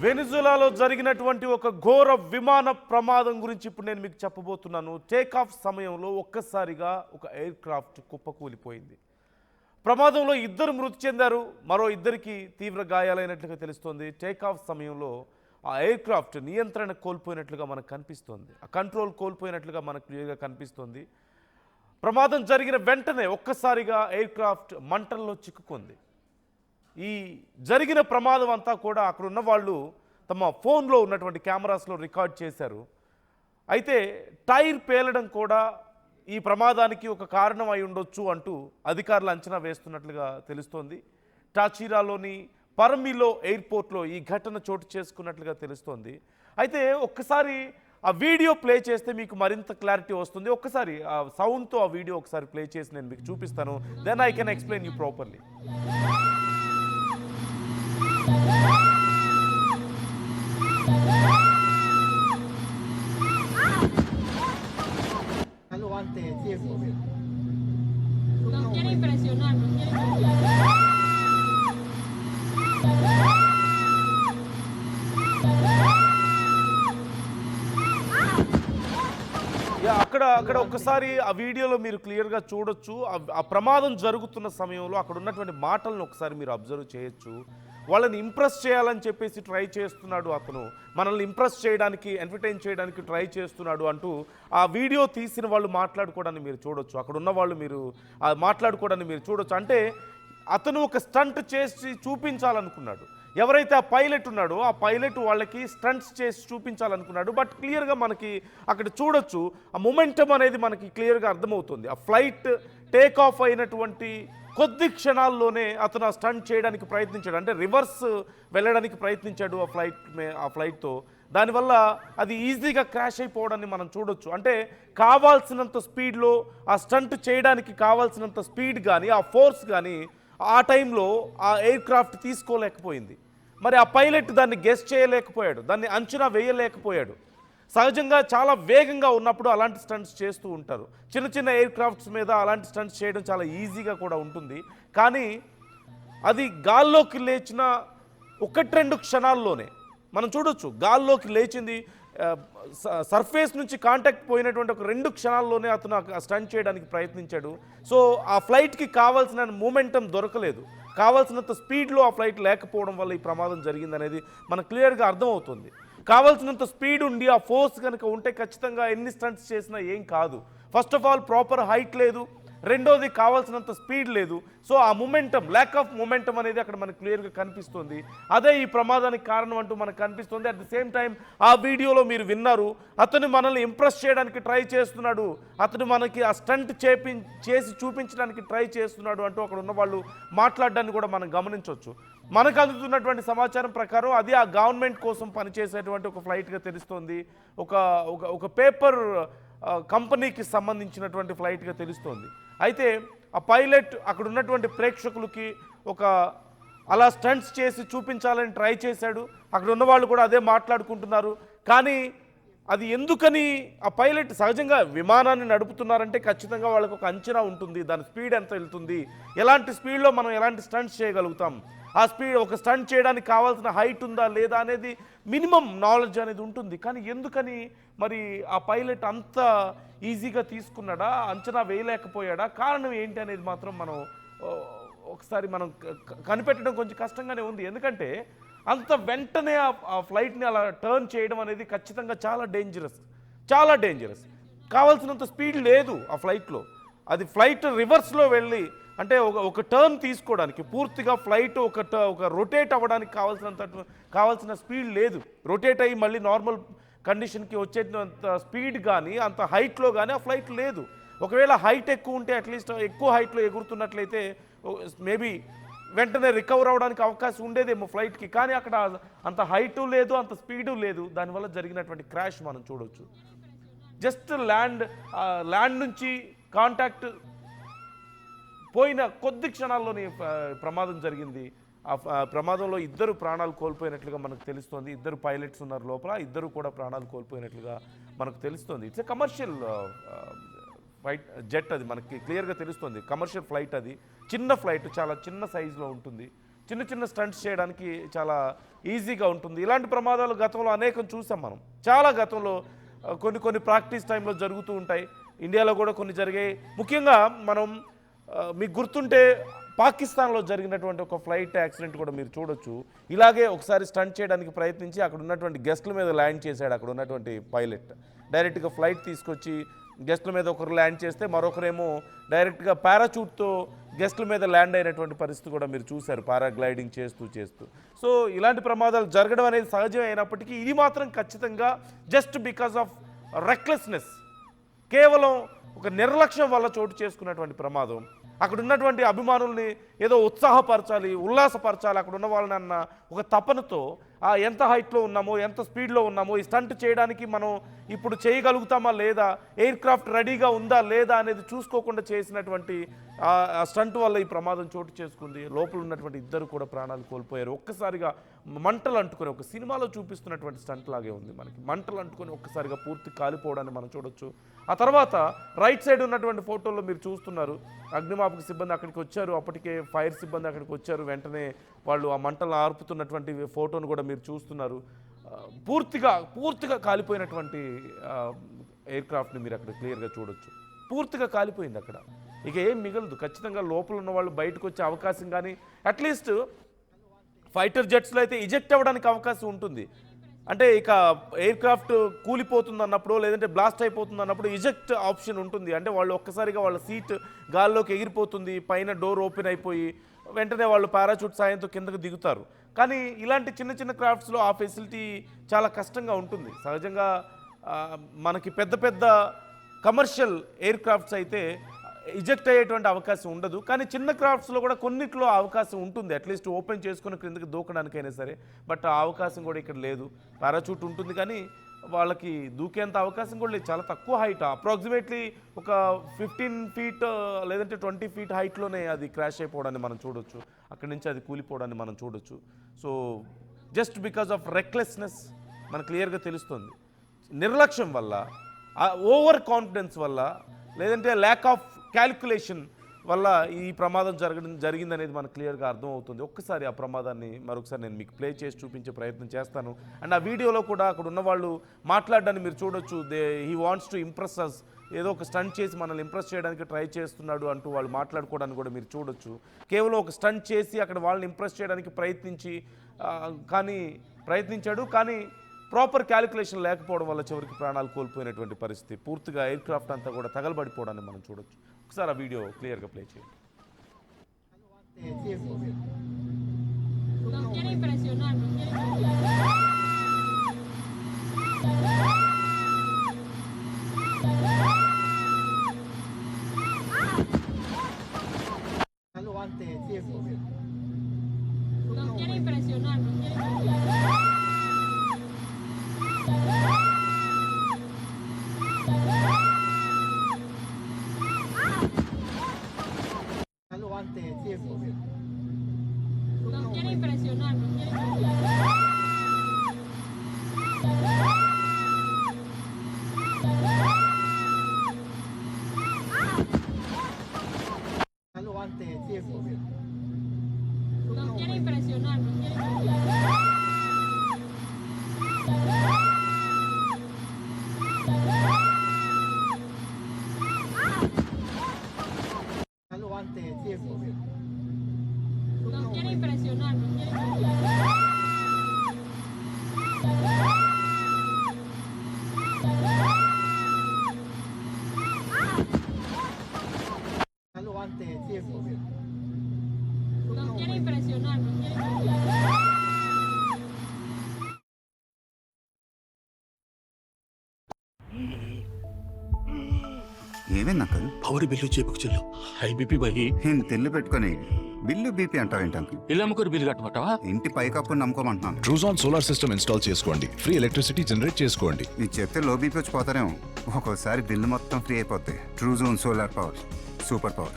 వెనిజులాలో జరిగినటువంటి ఒక ఘోర విమాన ప్రమాదం గురించి ఇప్పుడు నేను మీకు చెప్పబోతున్నాను. టేక్ ఆఫ్ సమయంలో ఒక్కసారిగా ఒక ఎయిర్ క్రాఫ్ట్ కుప్పకూలిపోయింది. ప్రమాదంలో ఇద్దరు మృతి చెందారు, మరో ఇద్దరికి తీవ్ర గాయాలైనట్లుగా తెలుస్తోంది. టేక్ ఆఫ్ సమయంలో ఆ ఎయిర్ క్రాఫ్ట్ నియంత్రణ కోల్పోయినట్లుగా మనకు కనిపిస్తోంది, ఆ కంట్రోల్ కోల్పోయినట్లుగా మనకు క్లియర్గా కనిపిస్తోంది. ప్రమాదం జరిగిన వెంటనే ఒక్కసారిగా ఎయిర్ క్రాఫ్ట్ మంటల్లో చిక్కుకుంది. ఈ జరిగిన ప్రమాదం అంతా కూడా అక్కడ ఉన్న వాళ్ళు తమ ఫోన్లో ఉన్నటువంటి కెమెరాస్లో రికార్డ్ చేశారు. అయితే టైర్ పేలడం కూడా ఈ ప్రమాదానికి ఒక కారణం అయి ఉండొచ్చు అంటూ అధికారులు అంచనా వేస్తున్నట్లుగా తెలుస్తోంది. టాచీరాలోని పరమిలో ఎయిర్పోర్ట్లో ఈ ఘటన చోటు చేసుకున్నట్లుగా తెలుస్తోంది. అయితే ఒక్కసారి ఆ వీడియో ప్లే చేస్తే మీకు మరింత క్లారిటీ వస్తుంది. ఒక్కసారి ఆ సౌండ్తో ఆ వీడియో ఒకసారి ప్లే చేసి నేను మీకు చూపిస్తాను. Then I can explain you properly. Antes de tiempo, mira. Nos quiere impresionar, nos quiere confiar. అక్కడ ఒక్కసారి ఆ వీడియోలో మీరు క్లియర్గా చూడొచ్చు. ఆ ప్రమాదం జరుగుతున్న సమయంలో అక్కడ ఉన్నటువంటి మాటలను ఒకసారి మీరు అబ్జర్వ్ చేయొచ్చు. వాళ్ళని ఇంప్రెస్ చేయాలని చెప్పేసి ట్రై చేస్తున్నాడు అతను, మనల్ని ఇంప్రెస్ చేయడానికి, ఎంటర్టైన్ చేయడానికి ట్రై చేస్తున్నాడు అంటూ ఆ వీడియో తీసిన వాళ్ళు మాట్లాడుకోవడాన్ని మీరు చూడొచ్చు. అక్కడ ఉన్న వాళ్ళు మీరు మాట్లాడుకోవడాన్ని మీరు చూడొచ్చు. అంటే అతను ఒక స్టంట్ చేసి చూపించాలనుకున్నాడు. ఎవరైతే ఆ పైలట్ ఉన్నాడో ఆ పైలట్ వాళ్ళకి స్టంట్స్ చేసి చూపించాలనుకున్నాడు. బట్ క్లియర్గా మనకి అక్కడ చూడొచ్చు, ఆ మొమెంటం అనేది మనకి క్లియర్గా అర్థమవుతుంది. ఆ ఫ్లైట్ టేక్ ఆఫ్ అయినటువంటి కొద్ది క్షణాల్లోనే అతను ఆ స్టంట్ చేయడానికి ప్రయత్నించాడు, అంటే రివర్స్ వెళ్ళడానికి ప్రయత్నించాడు ఆ ఫ్లైట్తో. దానివల్ల అది ఈజీగా క్రాష్ అయిపోవడాన్ని మనం చూడొచ్చు. అంటే కావాల్సినంత స్పీడ్లో ఆ స్టంట్ చేయడానికి కావాల్సినంత స్పీడ్ కానీ ఆ ఫోర్స్ కానీ ఆ టైంలో ఆ ఎయిర్ క్రాఫ్ట్ తీసుకోలేకపోయింది. మరి ఆ పైలట్ దాన్ని గెస్ చేయలేకపోయాడు, దాన్ని అంచనా వేయలేకపోయాడు. సహజంగా చాలా వేగంగా ఉన్నప్పుడు అలాంటి స్టంట్స్ చేస్తూ ఉంటారు. చిన్న చిన్న ఎయిర్ క్రాఫ్ట్స్ మీద అలాంటి స్టంట్స్ చేయడం చాలా ఈజీగా కూడా ఉంటుంది. కానీ అది గాల్లోకి లేచిన 1-2 క్షణాల్లోనే మనం చూడొచ్చు. గాల్లోకి లేచింది, సర్ఫేస్ నుంచి కాంటాక్ట్ పోయినటువంటి ఒక 2 క్షణాల్లోనే అతను స్టంట్ చేయడానికి ప్రయత్నించాడు. సో ఆ ఫ్లైట్కి కావాల్సిన మూమెంటం దొరకలేదు, కావాల్సినంత స్పీడ్లో ఆ ఫ్లైట్ లేకపోవడం వల్ల ఈ ప్రమాదం జరిగిందనేది మనకు క్లియర్గా అర్థమవుతుంది. కావాల్సినంత స్పీడ్ ఉండి ఆ ఫోర్స్ కనుక ఉంటే ఖచ్చితంగా ఎన్ని స్టంట్స్ చేసినా ఏం కాదు. First of all proper height లేదు, రెండోది కావాల్సినంత స్పీడ్ లేదు. సో ఆ మొమెంటం, ల్యాక్ ఆఫ్ మొమెంటం అనేది అక్కడ మనకు క్లియర్గా కనిపిస్తుంది. అదే ఈ ప్రమాదానికి కారణం అంటూ మనకు కనిపిస్తుంది. అట్ ది సేమ్ టైం ఆ వీడియోలో మీరు విన్నారు, అతను మనల్ని ఇంప్రెస్ చేయడానికి ట్రై చేస్తున్నాడు, అతను మనకి ఆ స్టంట్ చేసి చూపించడానికి ట్రై చేస్తున్నాడు అంటూ అక్కడ ఉన్న వాళ్ళు మాట్లాడడాన్ని కూడా మనం గమనించవచ్చు. మనకు అందుతున్నటువంటి సమాచారం ప్రకారం అది ఆ గవర్నమెంట్ కోసం పనిచేసేటువంటి ఒక ఫ్లైట్గా తెలుస్తోంది. ఒక పేపర్ కంపెనీకి సంబంధించినటువంటి ఫ్లైట్గా తెలుస్తోంది. అయితే ఆ పైలట్ అక్కడ ఉన్నటువంటి ప్రేక్షకులకి అలా స్టంట్స్ చేసి చూపించాలని ట్రై చేశాడు. అక్కడ ఉన్న వాళ్ళు కూడా అదే మాట్లాడుకుంటున్నారు. కానీ అది ఎందుకని ఆ పైలట్, సహజంగా విమానాన్ని నడుపుతున్నారంటే ఖచ్చితంగా వాళ్ళకు ఒక అంచనా ఉంటుంది, దాని స్పీడ్ ఎంత వెళ్తుంది, ఎలాంటి స్పీడ్లో మనం ఎలాంటి స్టంట్స్ చేయగలుగుతాం, ఆ స్పీడ్ ఒక స్టంట్ చేయడానికి కావాల్సిన హైట్ ఉందా లేదా అనేది మినిమం నాలెడ్జ్ అనేది ఉంటుంది. కానీ ఎందుకని మరి ఆ పైలట్ అంత ఈజీగా తీసుకున్నాడా, అంచనా వేయలేకపోయాడా, కారణం ఏంటి అనేది మాత్రం మనం ఒకసారి మనం కనిపెట్టడం కొంచెం కష్టంగానే ఉంది. ఎందుకంటే అంత వెంటనే ఆ ఫ్లైట్ని అలా టర్న్ చేయడం అనేది ఖచ్చితంగా చాలా డేంజరస్. కావాల్సినంత స్పీడ్ లేదు ఆ ఫ్లైట్లో. అది ఫ్లైట్ రివర్స్లో వెళ్ళి, అంటే ఒక టర్న్ తీసుకోవడానికి పూర్తిగా ఫ్లైట్ ఒక రొటేట్ అవ్వడానికి కావాల్సిన స్పీడ్ లేదు. రొటేట్ అయ్యి మళ్ళీ నార్మల్ కండిషన్కి వచ్చేంత స్పీడ్ కానీ అంత హైట్లో కానీ ఆ ఫ్లైట్ లేదు. ఒకవేళ హైట్ ఎక్కువ ఉంటే, అట్లీస్ట్ ఎక్కువ హైట్లో ఎగురుతున్నట్లయితే మేబీ వెంటనే రికవర్ అవ్వడానికి అవకాశం ఉండేదేమో ఫ్లైట్కి. కానీ అక్కడ అంత హైటు లేదు, అంత స్పీడు లేదు. దానివల్ల జరిగినటువంటి క్రాష్ మనం చూడవచ్చు. జస్ట్ ల్యాండ్ నుంచి కాంటాక్ట్ పోయిన కొద్ది క్షణాల్లోనే ప్రమాదం జరిగింది. ఆ ప్రమాదంలో 2 ప్రాణాలు కోల్పోయినట్లుగా మనకు తెలుస్తోంది. 2 పైలట్స్ ఉన్నారు లోపల, 2 కూడా ప్రాణాలు కోల్పోయినట్లుగా మనకు తెలుస్తోంది. It's a commercial flight jet, అది మనకి క్లియర్గా తెలుస్తుంది. కమర్షియల్ ఫ్లైట్, అది చిన్న ఫ్లైట్, చాలా చిన్న సైజులో ఉంటుంది, చిన్న చిన్న స్టంట్స్ చేయడానికి చాలా ఈజీగా ఉంటుంది. ఇలాంటి ప్రమాదాలు గతంలో అనేకం చూసాం మనం. చాలా గతంలో కొన్ని ప్రాక్టీస్ టైంలో జరుగుతూ ఉంటాయి. ఇండియాలో కూడా కొన్ని జరిగాయి. ముఖ్యంగా మనం మీకు గుర్తుంటే పాకిస్తాన్లో జరిగినటువంటి ఒక ఫ్లైట్ యాక్సిడెంట్ కూడా మీరు చూడొచ్చు. ఇలాగే ఒకసారి స్టంట్ చేయడానికి ప్రయత్నించి అక్కడ ఉన్నటువంటి గెస్ట్ల మీద ల్యాండ్ చేశాడు అక్కడ ఉన్నటువంటి పైలట్. డైరెక్ట్గా ఫ్లైట్ తీసుకొచ్చి గెస్ట్ల మీద ఒకరు ల్యాండ్ చేస్తే మరొకరేమో డైరెక్ట్గా పారాచూట్తో గెస్ట్ల మీద ల్యాండ్ అయినటువంటి పరిస్థితి కూడా మీరు చూశారు, పారాగ్లైడింగ్ చేస్తూ. సో ఇలాంటి ప్రమాదాలు జరగడం అనేది సహజం అయినప్పటికీ ఇది మాత్రం ఖచ్చితంగా జస్ట్ బికాస్ ఆఫ్ రెక్లెస్నెస్, కేవలం ఒక నిర్లక్ష్యం వల్ల చోటు చేసుకున్నటువంటి ప్రమాదం. అక్కడ ఉన్నటువంటి అభిమానుల్ని ఏదో ఉత్సాహపరచాలి, ఉల్లాసపరచాలి అక్కడ ఉన్న వాళ్ళని అన్న ఒక తపనతో ఎంత హైట్లో ఉన్నామో, ఎంత స్పీడ్లో ఉన్నామో, ఈ స్టంట్ చేయడానికి మనం ఇప్పుడు చేయగలుగుతామా లేదా, ఎయిర్ క్రాఫ్ట్ రెడీగా ఉందా లేదా అనేది చూసుకోకుండా చేసినటువంటి ఆ స్టంట్ వల్ల ఈ ప్రమాదం చోటు చేసుకుంది. లోపల ఉన్నటువంటి ఇద్దరు కూడా ప్రాణాలు కోల్పోయారు. ఒక్కసారిగా మంటలు అంటుకొని, ఒక సినిమాలో చూపిస్తున్నటువంటి స్టంట్ లాగే ఉంది మనకి. మంటలు అంటుకొని ఒక్కసారిగా పూర్తి కాలిపోవడాన్ని మనం చూడొచ్చు. ఆ తర్వాత రైట్ సైడ్ ఉన్నటువంటి ఫోటోలో మీరు చూస్తున్నారు, అగ్నిమాపక సిబ్బంది అక్కడికి వచ్చారు, అప్పటికే ఫైర్ సిబ్బంది అక్కడికి వచ్చారు. వెంటనే వాళ్ళు ఆ మంటలు ఆర్పుతున్నటువంటి ఫోటోను కూడా మీరు చూస్తున్నారు. పూర్తిగా కాలిపోయినటువంటి ఎయిర్ క్రాఫ్ట్ని మీరు అక్కడ క్లియర్గా చూడొచ్చు. పూర్తిగా కాలిపోయింది అక్కడ, ఇక ఏం మిగలదు. ఖచ్చితంగా లోపల ఉన్న వాళ్ళు బయటకు వచ్చే అవకాశం కానీ, అట్లీస్ట్ ఫైటర్ జెట్స్లో అయితే ఇజెక్ట్ అవ్వడానికి అవకాశం ఉంటుంది. అంటే ఇక ఎయిర్ క్రాఫ్ట్ కూలిపోతుంది అన్నప్పుడు, లేదంటే బ్లాస్ట్ అయిపోతుంది అన్నప్పుడు ఇజెక్ట్ ఆప్షన్ ఉంటుంది. అంటే వాళ్ళు ఒక్కసారిగా వాళ్ళ సీట్ గాల్లోకి ఎగిరిపోతుంది, పైన డోర్ ఓపెన్ అయిపోయి వెంటనే వాళ్ళు పారాచూట్ సాయంతో కిందకు దిగుతారు. కానీ ఇలాంటి చిన్న క్రాఫ్ట్స్లో ఆ ఫెసిలిటీ చాలా కష్టంగా ఉంటుంది. సహజంగా మనకి పెద్ద కమర్షియల్ ఎయిర్ క్రాఫ్ట్స్ అయితే ఇజెక్ట్ అయ్యేటువంటి అవకాశం ఉండదు. కానీ చిన్న క్రాఫ్ట్స్లో కూడా కొన్నిట్లో అవకాశం ఉంటుంది, అట్లీస్ట్ ఓపెన్ చేసుకుని క్రిందకి దూకడానికైనా సరే. బట్ ఆ అవకాశం కూడా ఇక్కడ లేదు. పారాచూట్ ఉంటుంది కానీ వాళ్ళకి దూకేంత అవకాశం కూడా లేదు. చాలా తక్కువ హైట్, అప్రాక్సిమేట్లీ ఒక 15 ఫీట్ లేదంటే 20 ఫీట్ హైట్లోనే అది క్రాష్ అయిపోవడాన్ని మనం చూడొచ్చు. అక్కడి నుంచి అది కూలిపోవడాన్ని మనం చూడొచ్చు. So just because of recklessness మనకు క్లియర్గా తెలుస్తుంది. నిర్లక్ష్యం వల్ల, ఓవర్ కాన్ఫిడెన్స్ వల్ల, లేదంటే ల్యాక్ ఆఫ్ క్యాలిక్యులేషన్ వల్ల ఈ ప్రమాదం జరిగిందనేది మనకు క్లియర్గా అర్థమవుతుంది. ఒక్కసారి ఆ ప్రమాదాన్ని మరొకసారి నేను మీకు ప్లే చేసి చూపించే ప్రయత్నం చేస్తాను. అండ్ ఆ వీడియోలో కూడా అక్కడ ఉన్న వాళ్ళు మాట్లాడడాన్ని మీరు చూడొచ్చు. హీ వాంట్స్ టు ఇంప్రెస్ అస్, ఏదో ఒక స్టంట్ చేసి మనల్ని ఇంప్రెస్ చేయడానికి ట్రై చేస్తున్నాడు అంటూ వాళ్ళు మాట్లాడుకోవడానికి కూడా మీరు చూడొచ్చు. కేవలం ఒక స్టంట్ చేసి అక్కడ వాళ్ళని ఇంప్రెస్ చేయడానికి ప్రయత్నించాడు కానీ ప్రాపర్ క్యాలిక్యులేషన్ లేకపోవడం వల్ల చివరికి ప్రాణాలు కోల్పోయినటువంటి పరిస్థితి. పూర్తిగా ఎయిర్ క్రాఫ్ట్ అంతా కూడా తగలబడిపోవడాన్ని మనం చూడొచ్చు. ఒకసారి ఆ వీడియో క్లియర్గా ప్లే చేయండి. Nos quiere impresionar, nos quiere impresionar, nos quiere Nos quiere impresionar, nos quiere Nos quiere impresionar, nos quiere Nos quiere impresionar, nos quiere Nos quiere impresionar, nos quiere ఏమైంది uncle? Power bill చేపకు చెల్లు high BP బహి నేను తెల్లు పెట్టుకొని bill BP అంటావేంటి uncle? ఇల్లు అమ్ముకొని bill కట్టమంటావా? ఇంటి పైకప్పు నమ్ముకోమంటున్నాను. ట్రూజాన్ solar system install చేసుకోండి, ఫ్రీ ఎలక్ట్రిసిటీ జనరేట్ చేసుకోండి. ఇది చెప్తే లో బీపీ వచ్చి పోతారేమో. ఒక్కోసారి బిల్లు మొత్తం ఫ్రీ అయిపోద్ది. Truzon solar power, super power.